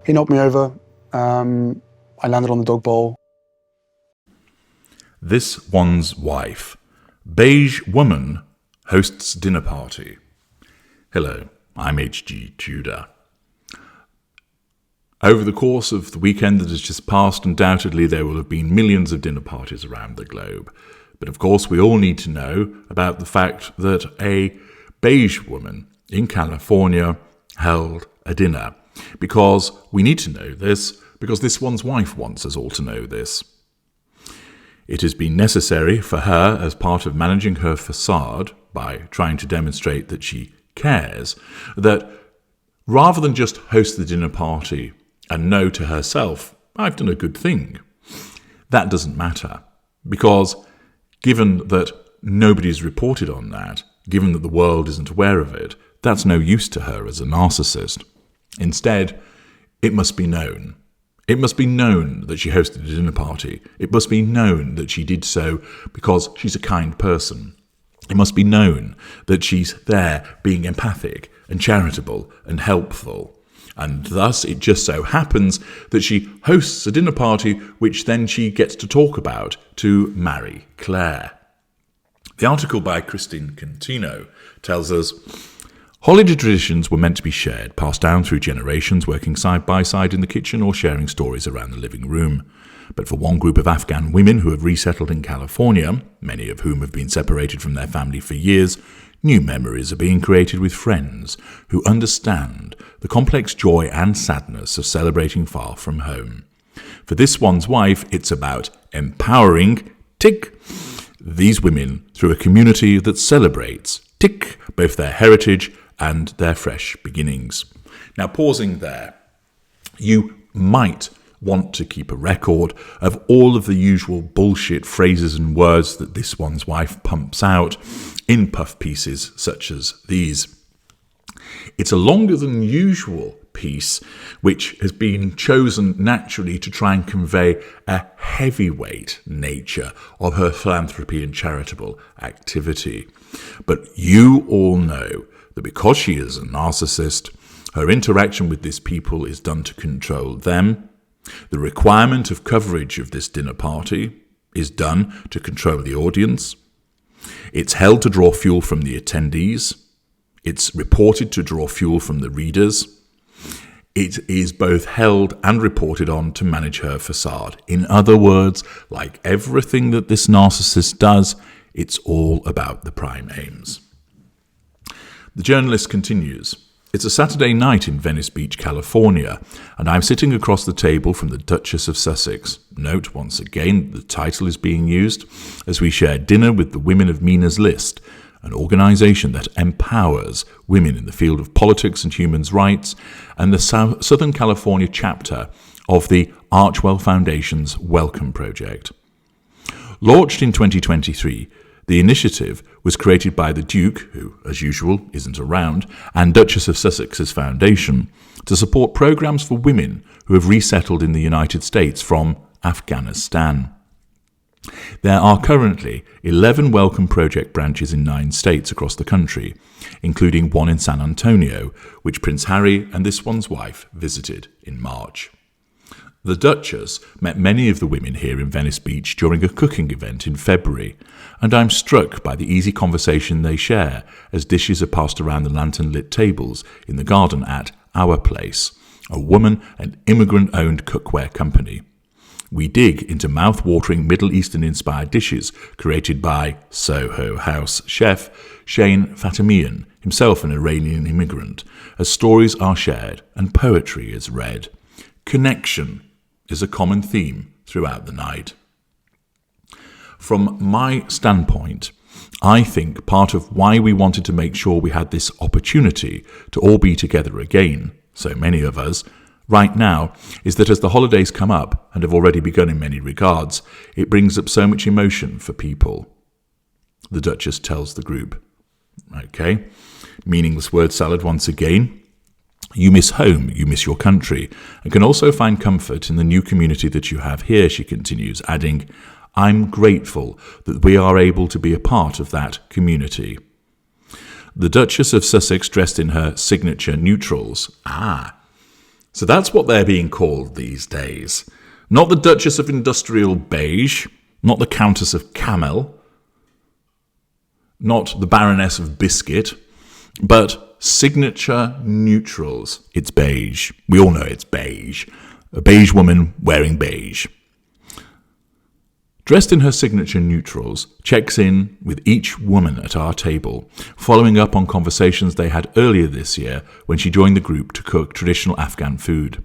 He knocked me over. I landed on the dog bowl. This one's wife. Beige woman hosts dinner party. Hello, I'm HG Tudor. Over the course of the weekend that has just passed, undoubtedly there will have been millions of dinner parties around the globe. But of course we all need to know about the fact that a beige woman in California held a dinner. Because we need to know this, because this one's wife wants us all to know this. It has been necessary for her, as part of managing her facade, by trying to demonstrate that she cares, that rather than just host the dinner party and know to herself, I've done a good thing, that doesn't matter. Because given that nobody's reported on that, given that the world isn't aware of it, that's no use to her as a narcissist. Instead, it must be known. It must be known that she hosted a dinner party. It must be known that she did so because she's a kind person. It must be known that she's there being empathic and charitable and helpful. And thus it just so happens that she hosts a dinner party which then she gets to talk about to Marie Claire. The article by Christine Contino tells us, holiday traditions were meant to be shared, passed down through generations, working side by side in the kitchen or sharing stories around the living room. But for one group of Afghan women who have resettled in California, many of whom have been separated from their family for years, new memories are being created with friends who understand the complex joy and sadness of celebrating far from home. For this one's wife, it's about empowering, tick, these women through a community that celebrates, tick, both their heritage and their fresh beginnings. Now, pausing there, you might want to keep a record of all of the usual bullshit phrases and words that this one's wife pumps out in puff pieces such as these. It's a longer than usual piece which has been chosen naturally to try and convey a heavyweight nature of her philanthropy and charitable activity. But you all know that because she is a narcissist, her interaction with these people is done to control them. The requirement of coverage of this dinner party is done to control the audience. It's held to draw fuel from the attendees. It's reported to draw fuel from the readers. It is both held and reported on to manage her facade. In other words, like everything that this narcissist does, it's all about the prime aims. The journalist continues, it's a Saturday night in Venice Beach, California, and I'm sitting across the table from the Duchess of Sussex. Note, once again, the title is being used as we share dinner with the Women of Mina's List, an organisation that empowers women in the field of politics and human rights, and the Southern California chapter of the Archwell Foundation's Welcome Project. Launched in 2023, the initiative was created by the Duke, who, as usual, isn't around, and Duchess of Sussex's foundation to support programs for women who have resettled in the United States from Afghanistan. There are currently 11 Welcome Project branches in 9 states across the country, including one in San Antonio, which Prince Harry and this one's wife visited in March. The Duchess met many of the women here in Venice Beach during a cooking event in February, and I'm struck by the easy conversation they share as dishes are passed around the lantern-lit tables in the garden at Our Place, a woman and immigrant-owned cookware company. We dig into mouth-watering Middle Eastern-inspired dishes created by Soho House chef Shane Fatemian, himself an Iranian immigrant, as stories are shared and poetry is read. Connection is a common theme throughout the night. From my standpoint, I think part of why we wanted to make sure we had this opportunity to all be together again, so many of us, right now, is that as the holidays come up, and have already begun in many regards, it brings up so much emotion for people. The Duchess tells the group. Okay, meaningless word salad once again. You miss home, you miss your country, and can also find comfort in the new community that you have here, she continues, adding, I'm grateful that we are able to be a part of that community. The Duchess of Sussex, dressed in her signature neutrals, So that's what they're being called these days. Not the Duchess of Industrial Beige, not the Countess of Camel, not the Baroness of Biscuit, but signature neutrals. It's beige. We all know it's beige. A beige woman wearing beige. Dressed in her signature neutrals, checks in with each woman at our table, following up on conversations they had earlier this year when she joined the group to cook traditional Afghan food.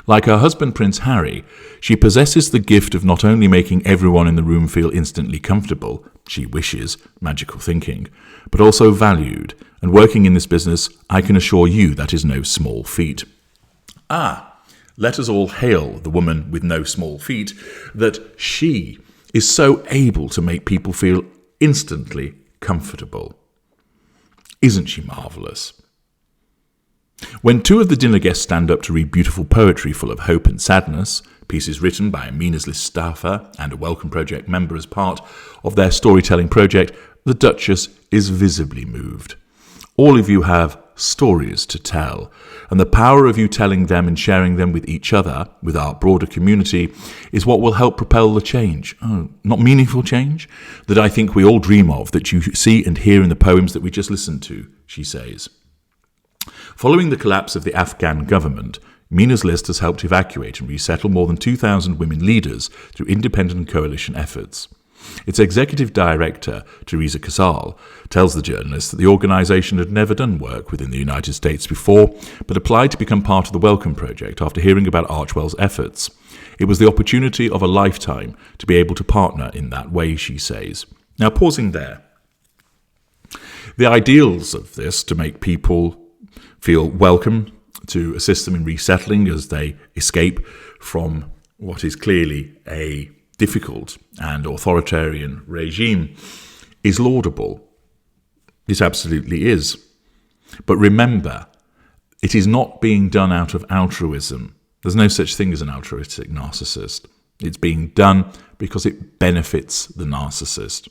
Like her husband Prince Harry, she possesses the gift of not only making everyone in the room feel instantly comfortable, she wishes, magical thinking, but also valued, and working in this business, I can assure you that is no small feat. Let us all hail the woman with no small feet, that she is so able to make people feel instantly comfortable. Isn't she marvellous? When two of the dinner guests stand up to read beautiful poetry full of hope and sadness, pieces written by a Mina's List staffer and a Welcome Project member as part of their storytelling project, the Duchess is visibly moved. All of you have stories to tell, and the power of you telling them and sharing them with each other, with our broader community, is what will help propel the change, not meaningful change, that I think we all dream of, that you see and hear in the poems that we just listened to, she says. Following the collapse of the Afghan government, Mina's List has helped evacuate and resettle more than 2,000 women leaders through independent coalition efforts. Its executive director, Teresa Casal, tells the journalist that the organisation had never done work within the United States before, but applied to become part of the Welcome Project after hearing about Archwell's efforts. It was the opportunity of a lifetime to be able to partner in that way, she says. Now, pausing there. The ideals of this to make people feel welcome, to assist them in resettling as they escape from what is clearly a difficult and authoritarian regime, is laudable. It absolutely is. But remember, it is not being done out of altruism. There's no such thing as an altruistic narcissist. It's being done because it benefits the narcissist.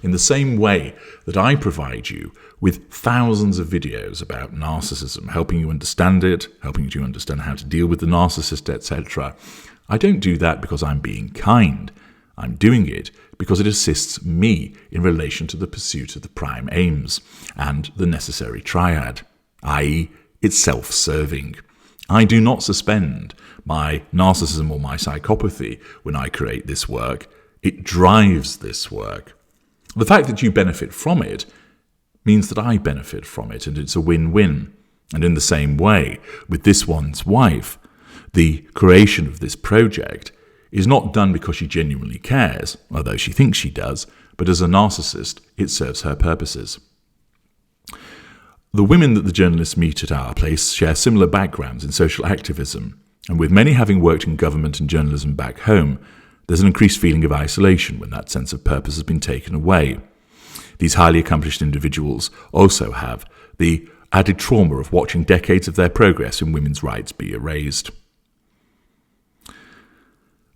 In the same way that I provide you with thousands of videos about narcissism, helping you understand it, helping you understand how to deal with the narcissist, etc., I don't do that because I'm being kind. I'm doing it because it assists me in relation to the pursuit of the prime aims and the necessary triad, i.e., it's self-serving. I do not suspend my narcissism or my psychopathy when I create this work. It drives this work. The fact that you benefit from it means that I benefit from it, and it's a win-win. And in the same way, with this one's wife, the creation of this project is not done because she genuinely cares, although she thinks she does, but as a narcissist, it serves her purposes. The women that the journalists meet at our place share similar backgrounds in social activism, and with many having worked in government and journalism back home, there's an increased feeling of isolation when that sense of purpose has been taken away. These highly accomplished individuals also have the added trauma of watching decades of their progress in women's rights be erased.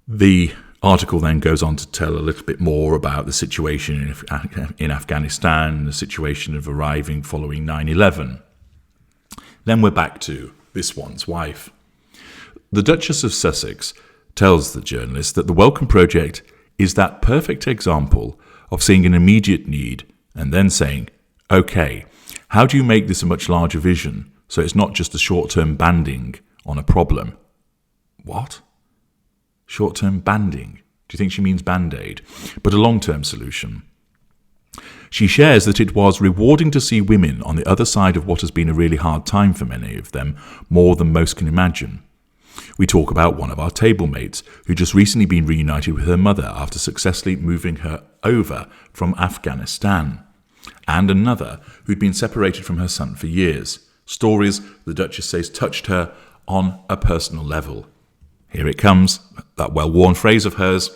The article then goes on to tell a little bit more about the situation in Afghanistan, the situation of arriving following 9/11. Then we're back to this one's wife. The Duchess of Sussex tells the journalist that the Welcome Project is that perfect example of seeing an immediate need and then saying, okay, how do you make this a much larger vision so it's not just a short-term banding on a problem? What? Short-term banding? Do you think she means Band-Aid? But a long-term solution. She shares that it was rewarding to see women on the other side of what has been a really hard time for many of them, more than most can imagine. We talk about one of our table mates who just recently been reunited with her mother after successfully moving her over from Afghanistan, and another who'd been separated from her son for years. Stories, the Duchess says, touched her on a personal level. Here it comes, that well-worn phrase of hers.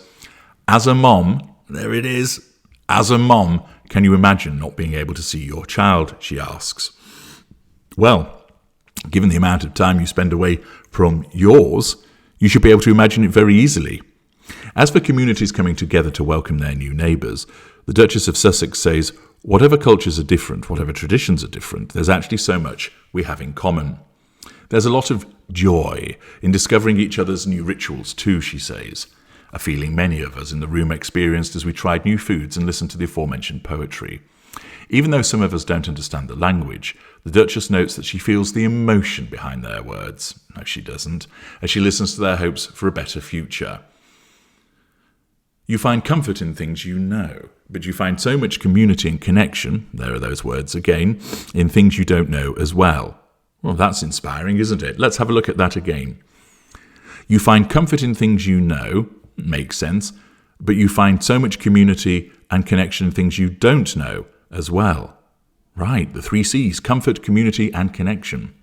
As a mom, there it is, as a mom, can you imagine not being able to see your child, she asks. Well, given the amount of time you spend away from yours, you should be able to imagine it very easily. As for communities coming together to welcome their new neighbours, the Duchess of Sussex says, whatever cultures are different, whatever traditions are different, there's actually so much we have in common. There's a lot of joy in discovering each other's new rituals too, she says, a feeling many of us in the room experienced as we tried new foods and listened to the aforementioned poetry. Even though some of us don't understand the language, the Duchess notes that she feels the emotion behind their words. No, she doesn't, as she listens to their hopes for a better future. You find comfort in things you know, but you find so much community and connection, there are those words again, in things you don't know as well. Well, that's inspiring, isn't it? Let's have a look at that again. You find comfort in things you know, makes sense, but you find so much community and connection in things you don't know as well. Right, the 3 C's, comfort, community and connection.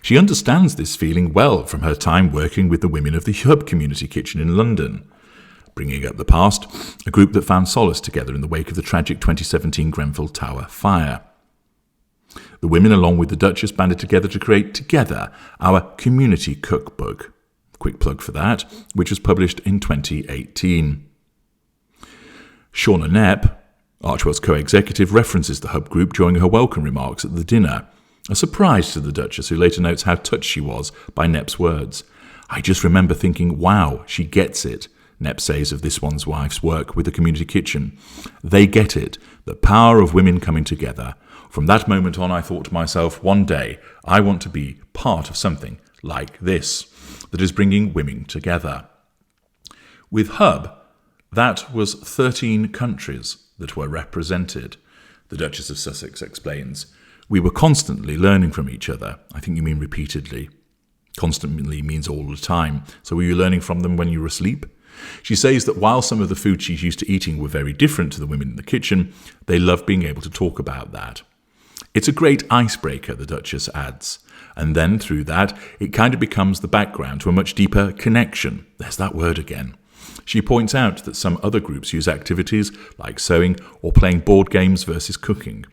She understands this feeling well from her time working with the women of the Hub Community Kitchen in London. Bringing up the past, a group that found solace together in the wake of the tragic 2017 Grenfell Tower fire. The women, along with the Duchess, banded together to create Together, our community cookbook. Quick plug for that, which was published in 2018. Shauna Knepp, Archwell's co-executive, references the Hub group during her welcome remarks at the dinner, a surprise to the Duchess, who later notes how touched she was by Knepp's words. I just remember thinking, wow, she gets it. Knepp says of this one's wife's work with the community kitchen. They get it, the power of women coming together. From that moment on, I thought to myself, one day I want to be part of something like this, that is bringing women together. With Hub, that was 13 countries that were represented. The Duchess of Sussex explains, we were constantly learning from each other. I think you mean repeatedly. Constantly means all the time. So were you learning from them when you were asleep? She says that while some of the food she's used to eating were very different to the women in the kitchen, they loved being able to talk about that. It's a great icebreaker, the Duchess adds. And then through that, it kind of becomes the background to a much deeper connection. There's that word again. She points out that some other groups use activities like sewing or playing board games versus cooking,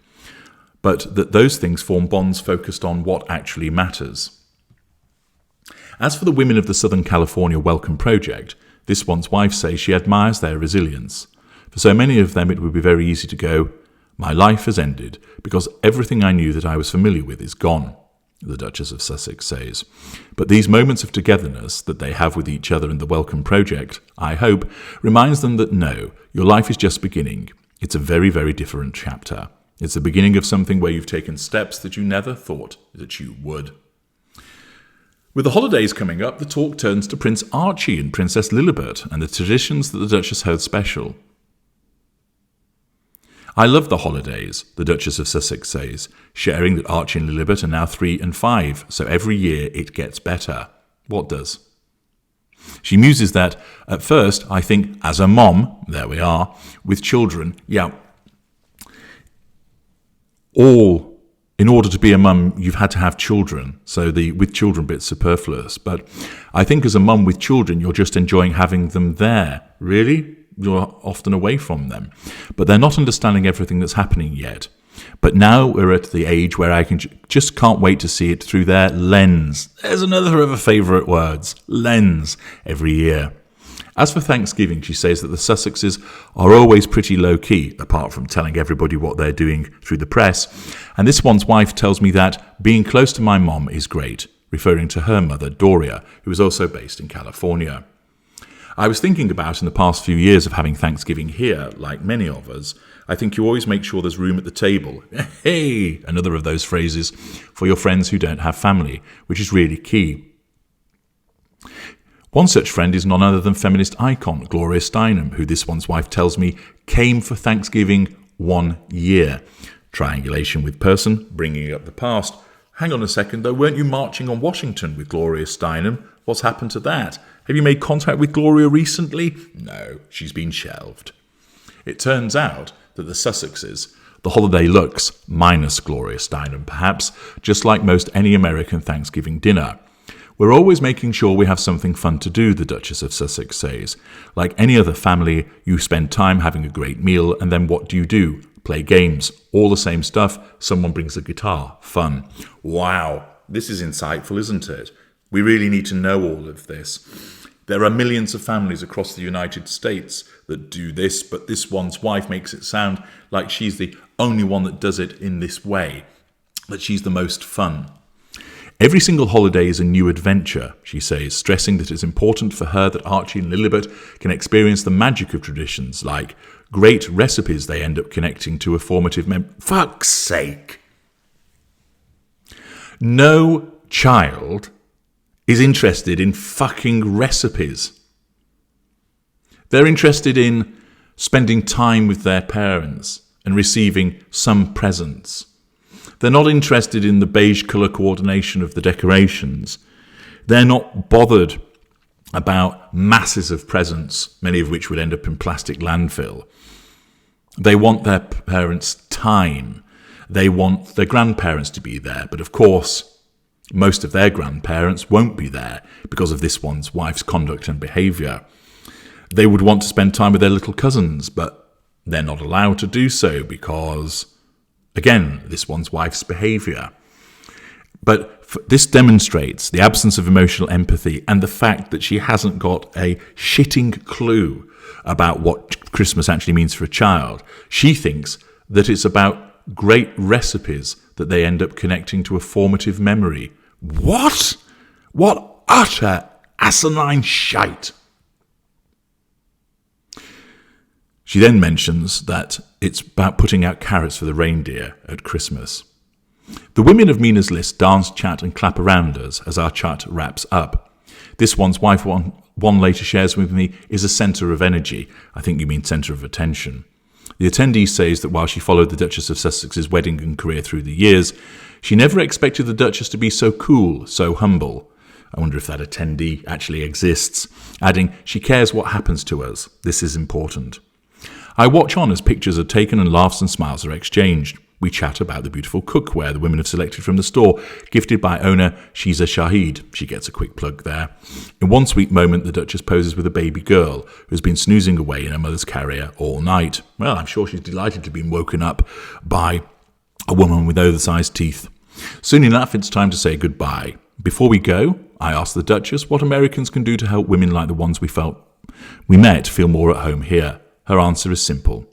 but that those things form bonds focused on what actually matters. As for the women of the Southern California Welcome Project, this one's wife says she admires their resilience. For so many of them, it would be very easy to go, my life has ended because everything I knew that I was familiar with is gone, the Duchess of Sussex says. But these moments of togetherness that they have with each other in the Welcome Project, I hope, reminds them that no, your life is just beginning. It's a very, very different chapter. It's the beginning of something where you've taken steps that you never thought that you would. With the holidays coming up, the talk turns to Prince Archie and Princess Lilibet and the traditions that the Duchess held special. I love the holidays, the Duchess of Sussex says, sharing that Archie and Lilibet are now 3 and 5, so every year it gets better. What does? She muses that, at first, I think, as a mom, there we are, with children, in order to be a mum, you've had to have children, so the with children bit's superfluous. But I think as a mum with children, you're just enjoying having them there. Really? You're often away from them. But they're not understanding everything that's happening yet. But now we're at the age where I just can't wait to see it through their lens. There's another of her favourite words, lens, every year. As for Thanksgiving, she says that the Sussexes are always pretty low-key, apart from telling everybody what they're doing through the press. And this one's wife tells me that being close to my mom is great, referring to her mother, Doria, who is also based in California. I was thinking about in the past few years of having Thanksgiving here, like many of us. I think you always make sure there's room at the table. Hey, another of those phrases for your friends who don't have family, which is really key. One such friend is none other than feminist icon Gloria Steinem, who this one's wife tells me came for Thanksgiving 1 year. Triangulation with person, bringing up the past. Hang on a second though, weren't you marching on Washington with Gloria Steinem? What's happened to that? Have you made contact with Gloria recently? No, she's been shelved. It turns out that the Sussexes, the holiday looks, minus Gloria Steinem perhaps, just like most any American Thanksgiving dinner. We're always making sure we have something fun to do, the Duchess of Sussex says. Like any other family, you spend time having a great meal, and then what do? Play games. All the same stuff. Someone brings a guitar. Fun. Wow, this is insightful, isn't it? We really need to know all of this. There are millions of families across the United States that do this, but this one's wife makes it sound like she's the only one that does it in this way, that she's the most fun. Every single holiday is a new adventure, she says, stressing that it's important for her that Archie and Lilibet can experience the magic of traditions, like great recipes they end up connecting to a formative Fuck's sake! No child is interested in fucking recipes. They're interested in spending time with their parents and receiving some presents. They're not interested in the beige colour coordination of the decorations. They're not bothered about masses of presents, many of which would end up in plastic landfill. They want their parents' time. They want their grandparents to be there. But of course, most of their grandparents won't be there because of this one's wife's conduct and behaviour. They would want to spend time with their little cousins, but they're not allowed to do so because, again, this one's wife's behaviour. But this demonstrates the absence of emotional empathy and the fact that she hasn't got a shitting clue about what Christmas actually means for a child. She thinks that it's about great recipes that they end up connecting to a formative memory. What? What utter asinine shite! She then mentions that it's about putting out carrots for the reindeer at Christmas. The women of Mina's list dance, chat and clap around us as our chat wraps up. This one's wife one later shares with me is a centre of energy. I think you mean centre of attention. The attendee says that while she followed the Duchess of Sussex's wedding and career through the years, she never expected the Duchess to be so cool, so humble. I wonder if that attendee actually exists. Adding, she cares what happens to us. This is important. I watch on as pictures are taken and laughs and smiles are exchanged. We chat about the beautiful cookware the women have selected from the store, gifted by owner Shiza Shahid. She gets a quick plug there. In one sweet moment, the Duchess poses with a baby girl who's been snoozing away in her mother's carrier all night. Well, I'm sure she's delighted to have been woken up by a woman with oversized teeth. Soon enough, it's time to say goodbye. Before we go, I ask the Duchess what Americans can do to help women like the ones we met feel more at home here. Her answer is simple.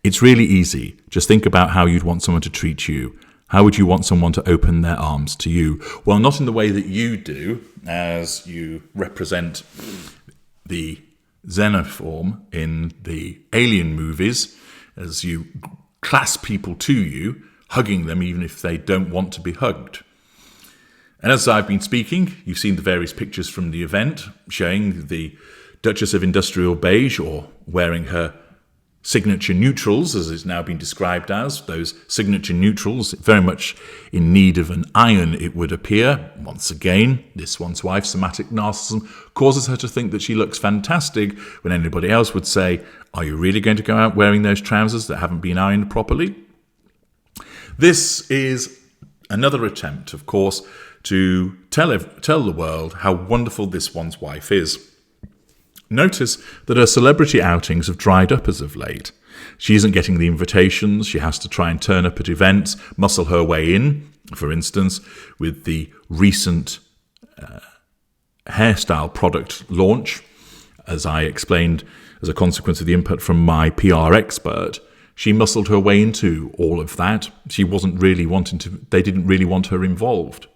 It's really easy. Just think about how you'd want someone to treat you. How would you want someone to open their arms to you? Well, not in the way that you do, as you represent the xenoform in the Alien movies, as you clasp people to you, hugging them even if they don't want to be hugged. And as I've been speaking, you've seen the various pictures from the event showing the Duchess of Industrial Beige, or wearing her signature neutrals, as it's now been described as, those signature neutrals, very much in need of an iron, it would appear. Once again, this one's wife's somatic narcissism causes her to think that she looks fantastic when anybody else would say, are you really going to go out wearing those trousers that haven't been ironed properly? This is another attempt, of course, to tell the world how wonderful this one's wife is. Notice that her celebrity outings have dried up as of late. She isn't getting the invitations. She has to try and turn up at events, muscle her way in. For instance, with the recent hairstyle product launch, as I explained as a consequence of the input from my PR expert, she muscled her way into all of that. She wasn't really they didn't really want her involved.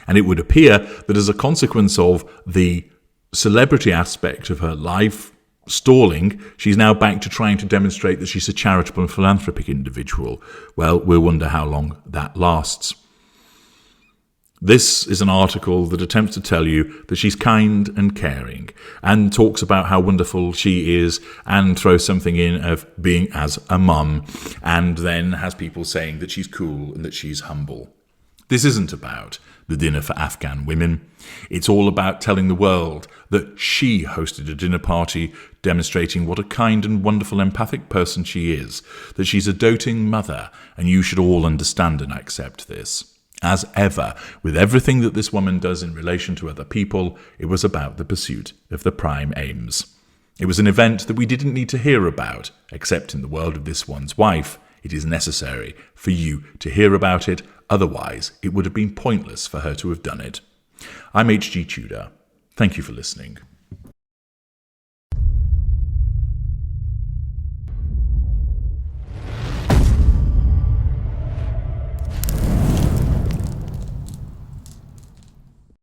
And it would appear that as a consequence of the celebrity aspect of her life stalling, she's now back to trying to demonstrate that she's a charitable and philanthropic individual. Well, we'll wonder how long that lasts. This is an article that attempts to tell you that she's kind and caring and talks about how wonderful she is and throws something in of being as a mum, and then has people saying that she's cool and that she's humble. This isn't about the dinner for Afghan women. It's all about telling the world that she hosted a dinner party demonstrating what a kind and wonderful empathic person she is, that she's a doting mother, and you should all understand and accept this. As ever, with everything that this woman does in relation to other people, it was about the pursuit of the prime aims. It was an event that we didn't need to hear about, except in the world of this one's wife. It is necessary for you to hear about it, otherwise it would have been pointless for her to have done it. I'm H.G. Tudor. Thank you for listening.